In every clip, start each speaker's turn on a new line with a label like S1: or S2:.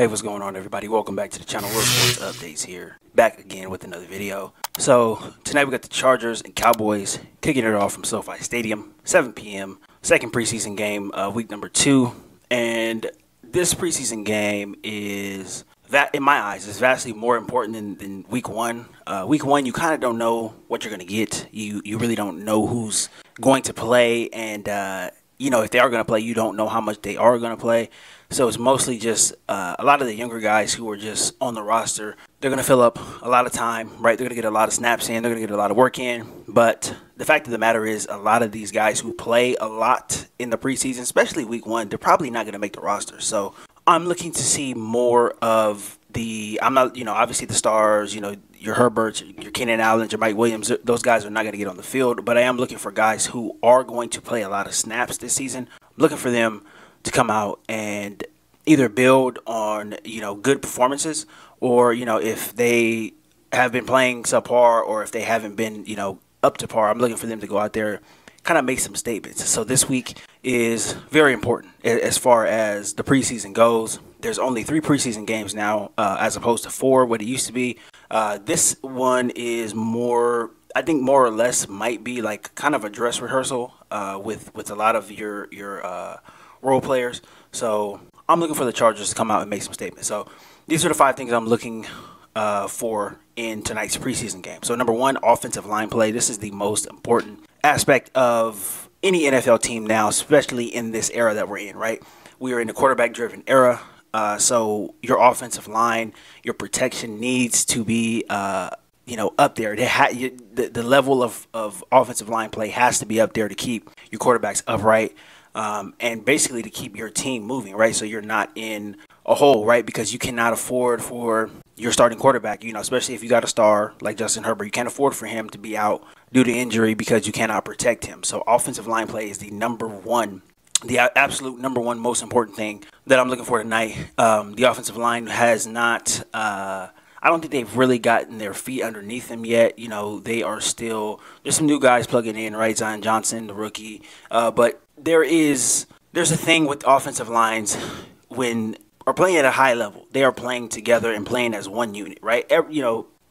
S1: Hey, what's going on, everybody? Welcome back to the channel. World Sports Updates here. Back again with another video. So, tonight we got the Chargers and Cowboys kicking it off from SoFi Stadium, 7 p.m. Second preseason game of week number 2. And this preseason game is, in my eyes, is vastly more important than week 1. Week 1, you kind of don't know what you're going to get. You really don't know who's going to play. And, if they are going to play, you don't know how much they are going to play. So it's mostly just a lot of the younger guys who are just on the roster. They're going to fill up a lot of time, right? They're going to get a lot of snaps in. They're going to get a lot of work in. But the fact of the matter is a lot of these guys who play a lot in the preseason, especially week 1, they're probably not going to make the roster. So I'm looking to see more of obviously the stars, your Herberts, your Keenan Allen, your Mike Williams, those guys are not going to get on the field. But I am looking for guys who are going to play a lot of snaps this season. I'm looking for them to come out and either build on, good performances, or, if they have been playing subpar, or if they haven't been, up to par, I'm looking for them to go out there, kind of make some statements. So this week is very important as far as the preseason goes. There's only 3 preseason games now, as opposed to 4, what it used to be. This one is more, I think more or less might be like kind of a dress rehearsal with a lot of your role players. So I'm looking for the Chargers to come out and make some statements. So these are the 5 things I'm looking for in tonight's preseason game. So number 1, offensive line play. This is the most important aspect of any NFL team now, especially in this era that we're in, right? We are in a quarterback-driven era. So your offensive line, your protection needs to be, up there. The level of offensive line play has to be up there to keep your quarterbacks upright. And basically to keep your team moving, right? So you're not in a hole, right? Because you cannot afford for your starting quarterback, especially if you got a star like Justin Herbert, you can't afford for him to be out due to injury because you cannot protect him. So offensive line play is the absolute number one most important thing that I'm looking for tonight. The offensive line has not, I don't think they've really gotten their feet underneath them yet. They are still, there's some new guys plugging in, right? Zion Johnson, the rookie. But there's a thing with offensive lines when are playing at a high level. They are playing together and playing as one unit, right?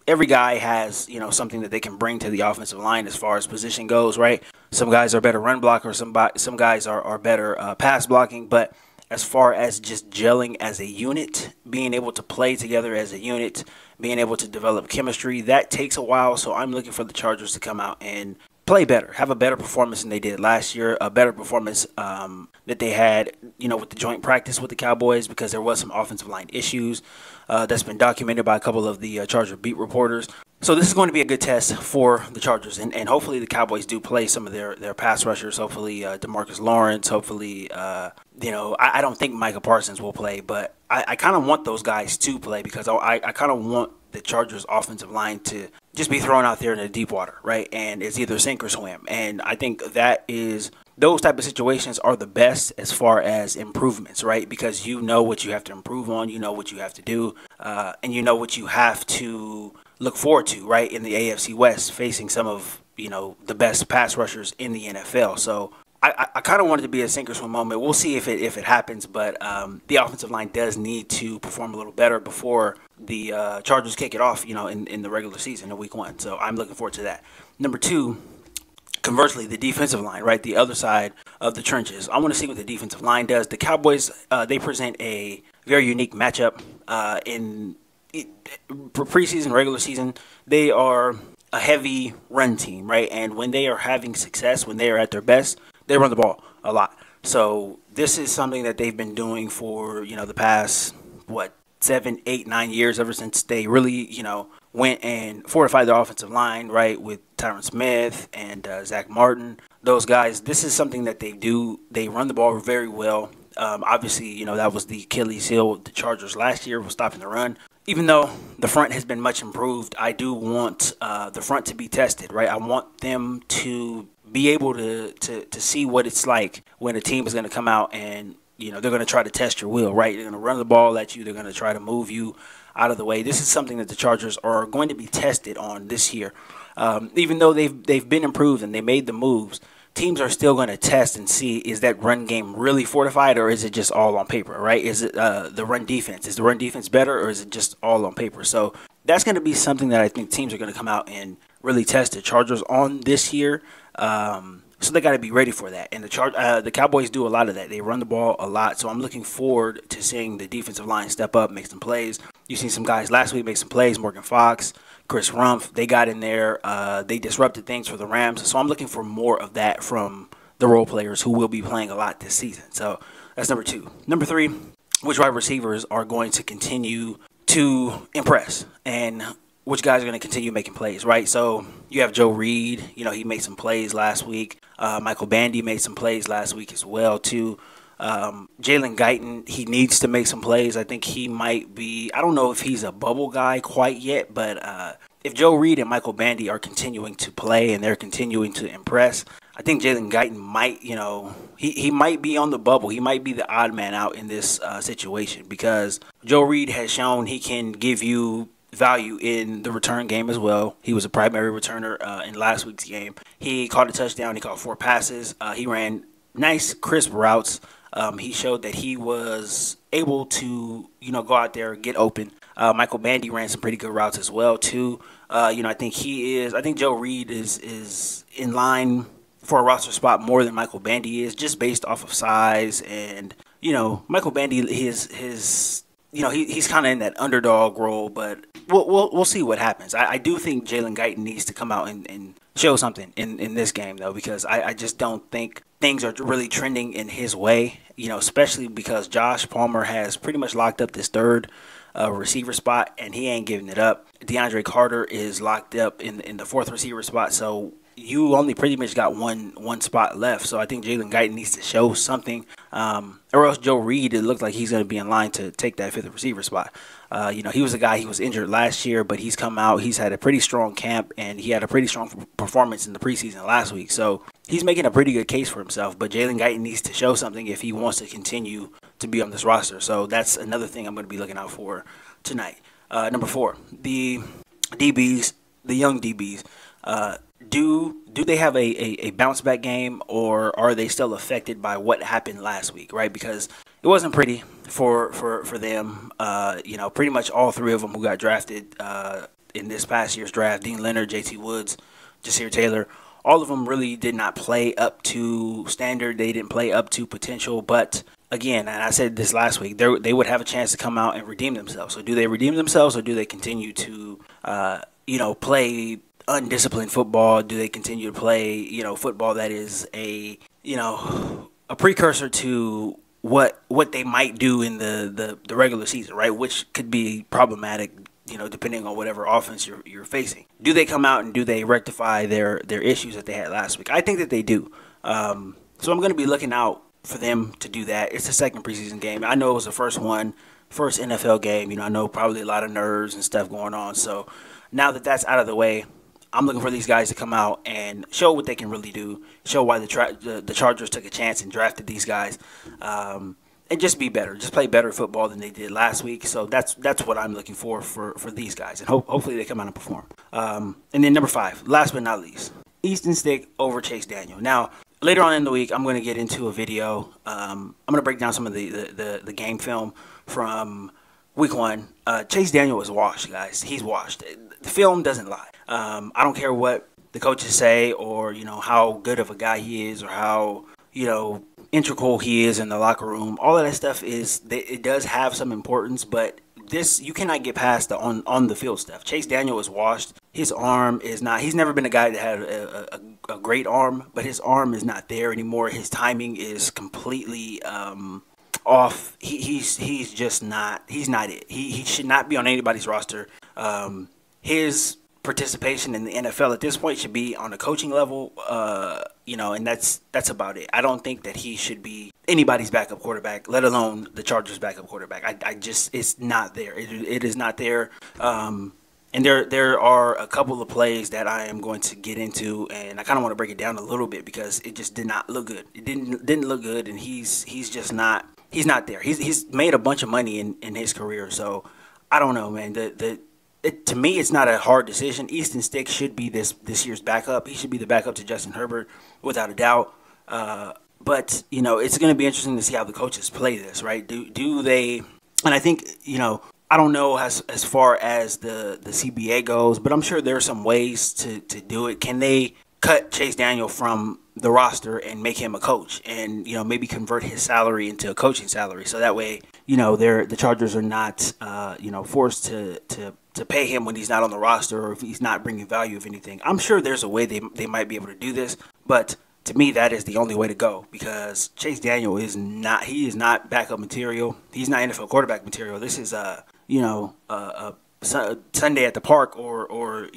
S1: Every guy has, something that they can bring to the offensive line as far as position goes, right? Some guys are better run blockers, some guys are better pass blocking, but as far as just gelling as a unit, being able to play together as a unit, being able to develop chemistry, that takes a while. So I'm looking for the Chargers to come out and play better, have a better performance than they did last year, a better performance that they had, with the joint practice with the Cowboys, because there was some offensive line issues that's been documented by a couple of the Charger beat reporters. So this is going to be a good test for the Chargers, and hopefully the Cowboys do play some of their pass rushers. Hopefully DeMarcus Lawrence. Hopefully, I don't think Micah Parsons will play, but I kind of want those guys to play because I kind of want the Chargers offensive line to just be thrown out there in the deep water, right? And it's either sink or swim. And I think those type of situations are the best as far as improvements, right? Because you know what you have to improve on, you know what you have to do, and you know what you have to look forward to, right, in the AFC West, facing some of, the best pass rushers in the NFL. So I kind of want it to be a sink or swim moment. We'll see if it happens, but the offensive line does need to perform a little better before the Chargers kick it off, in the regular season in week 1. So I'm looking forward to that. Number 2, conversely, the defensive line, right, the other side of the trenches. I want to see what the defensive line does. The Cowboys, they present a very unique matchup in preseason, regular season. They are a heavy run team, right? And when they are having success, when they are at their best, they run the ball a lot. So this is something that they've been doing for, the past, 7, 8, 9 years, ever since they really, went and fortified their offensive line, right, with Tyron Smith and Zach Martin. Those guys, this is something that they do. They run the ball very well. Obviously, that was the Achilles heel of the Chargers last year, was stopping the run. Even though the front has been much improved, I do want the front to be tested, right? I want them to be able to see what it's like when a team is going to come out and, they're going to try to test your will, right? They're going to run the ball at you. They're going to try to move you out of the way. This is something that the Chargers are going to be tested on this year. Even though they've been improved and they made the moves teams are still going to test and see, is that run game really fortified, or is it just all on paper, right? Is it the run defense? Is the run defense better, or is it just all on paper? So that's going to be something that I think teams are going to come out and really test the Chargers on this year. So they got to be ready for that. And the Cowboys do a lot of that. They run the ball a lot. So I'm looking forward to seeing the defensive line step up, make some plays. You've seen some guys last week make some plays. Morgan Fox, Chris Rumpf, they got in there. They disrupted things for the Rams. So I'm looking for more of that from the role players who will be playing a lot this season. So that's number 2. Number 3, which wide receivers are going to continue to impress, and which guys are going to continue making plays, right? So you have Joe Reed. You know, he made some plays last week. Michael Bandy made some plays last week as well, too. Jalen Guyton, he needs to make some plays. I think he might be, I don't know if he's a bubble guy quite yet, but if Joe Reed and Michael Bandy are continuing to play and they're continuing to impress, I think Jalen Guyton might, you know, he might be on the bubble. He might be the odd man out in this situation, because Joe Reed has shown he can give you value in the return game as well. He was a primary returner in last week's game. He caught a touchdown. He caught 4 passes. He ran nice, crisp routes. He showed that he was able to, you know, go out there, get open. Michael Bandy ran some pretty good routes as well, too. You know, I think Joe Reed is in line for a roster spot more than Michael Bandy is, just based off of size. And, you know, Michael Bandy, his you know, he's kind of in that underdog role, but we'll see what happens. I do think Jalen Guyton needs to come out and show something in this game, though, because I just don't think things are really trending in his way, you know, especially because Josh Palmer has pretty much locked up this third receiver spot, and he ain't giving it up. DeAndre Carter is locked up in the 4th receiver spot, so you only pretty much got one spot left. So I think Jalen Guyton needs to show something, or else Joe Reed, it looks like he's going to be in line to take that 5th receiver spot. You know, he was a guy, he was injured last year, but he's come out. He's had a pretty strong camp, and he had a pretty strong performance in the preseason last week. So he's making a pretty good case for himself, but Jalen Guyton needs to show something if he wants to continue to be on this roster. So that's another thing I'm going to be looking out for tonight. Number 4, the DBs, the young DBs. Do they have a bounce back game, or are they still affected by what happened last week, right? Because it wasn't pretty for them. You know, pretty much all 3 of them who got drafted in this past year's draft, Dean Leonard, JT Woods, Jasir Taylor, all of them really did not play up to standard. They didn't play up to potential. But again, and I said this last week, they would have a chance to come out and redeem themselves. So do they redeem themselves, or do they continue to, you know, play undisciplined football? Do they continue to play, you know, football that is a precursor to what they might do in the regular season, right? Which could be problematic, you know, depending on whatever offense you're facing. Do they come out and do they rectify their issues that they had last week? I think that they do. So I'm going to be looking out for them to do that. It's the 2nd preseason game. I know it was the first NFL game. You know, I know probably a lot of nerves and stuff going on. So now that that's out of the way, I'm looking for these guys to come out and show what they can really do, show why the Chargers took a chance and drafted these guys, and just be better, just play better football than they did last week. So that's what I'm looking for these guys, and hopefully they come out and perform. And then number 5, last but not least, Easton Stick over Chase Daniel. Now, later on in the week, I'm going to get into a video. I'm going to break down some of the game film from week 1. Chase Daniel is washed, guys. He's washed. The film doesn't lie. I don't care what the coaches say, or, you know, how good of a guy he is, or how, you know, integral he is in the locker room. All of that stuff it does have some importance, but you cannot get past the on the field stuff. Chase Daniel is washed. His arm is not. He's never been a guy that had a great arm, but his arm is not there anymore. His timing is completely off. He's just not. He's not it. He should not be on anybody's roster. His participation in the NFL at this point should be on a coaching level, you know, and that's about it. I don't think that he should be anybody's backup quarterback, let alone the Chargers' backup quarterback. I just, it's not there. It is not there. And there are a couple of plays that I am going to get into, and I kind of want to break it down a little bit because it just did not look good. It didn't look good, and he's just not. He's not there. He's made a bunch of money in his career, so I don't know, man. to me, it's not a hard decision. Easton Stick should be this year's backup. He should be the backup to Justin Herbert, without a doubt. But it's going to be interesting to see how the coaches play this, right? Do they? And I think I don't know as far as the CBA goes, but I'm sure there are some ways to do it. Can they cut Chase Daniel from the roster and make him a coach, and maybe convert his salary into a coaching salary, so that way the Chargers are not forced to pay him when he's not on the roster, or if he's not bringing value of anything. I'm sure there's a way they might be able to do this, but to me, that is the only way to go, because Chase Daniel is not backup material. He's not NFL quarterback material. This is Sunday at the park, or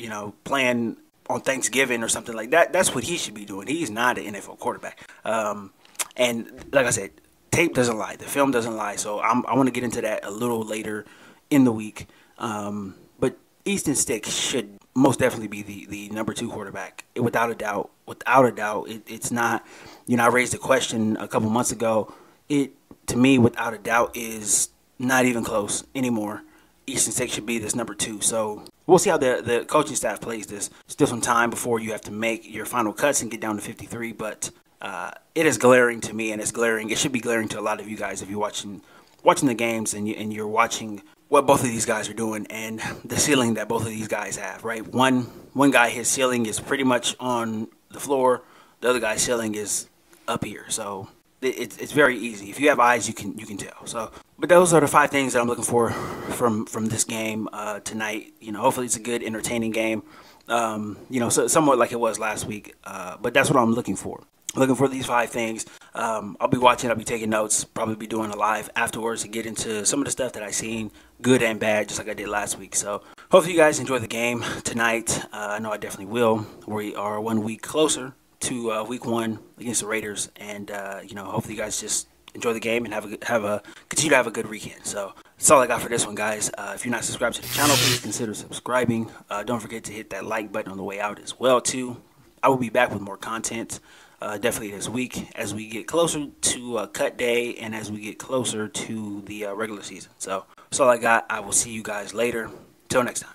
S1: playing on Thanksgiving or something like that. That's what he should be doing. He's not an NFL quarterback. And like I said, tape doesn't lie. The film doesn't lie. So I want to get into that a little later in the week. But Easton Stick should most definitely be the number 2 quarterback, without a doubt. Without a doubt, it's not. I raised a question a couple months ago. It, to me, without a doubt, is not even close anymore. Easton Stick should be this number 2. So we'll see how the coaching staff plays this. Still some time before you have to make your final cuts and get down to 53. But it is glaring to me, and it's glaring. It should be glaring to a lot of you guys if you're watching the games and you're watching what both of these guys are doing and the ceiling that both of these guys have, right? One guy, his ceiling is pretty much on the floor. The other guy's ceiling is up here. So it's very easy. If you have eyes, you can tell. So, but those are the 5 things that I'm looking for from this game tonight. Hopefully it's a good, entertaining game. So somewhat like it was last week. But that's what I'm looking for. Looking for these 5 things. I'll be watching. I'll be taking notes. Probably be doing a live afterwards to get into some of the stuff that I seen, good and bad, just like I did last week. So hopefully you guys enjoy the game tonight. I know I definitely will. We are 1 week closer to week 1 against the Raiders, and hopefully you guys just enjoy the game and continue to have a good weekend. So that's all I got for this one, guys. If you're not subscribed to the channel, please consider subscribing. Don't forget to hit that like button on the way out as well too. I will be back with more content. Definitely this week as we get closer to cut day and as we get closer to the regular season. So that's all I got. I will see you guys later. Till next time.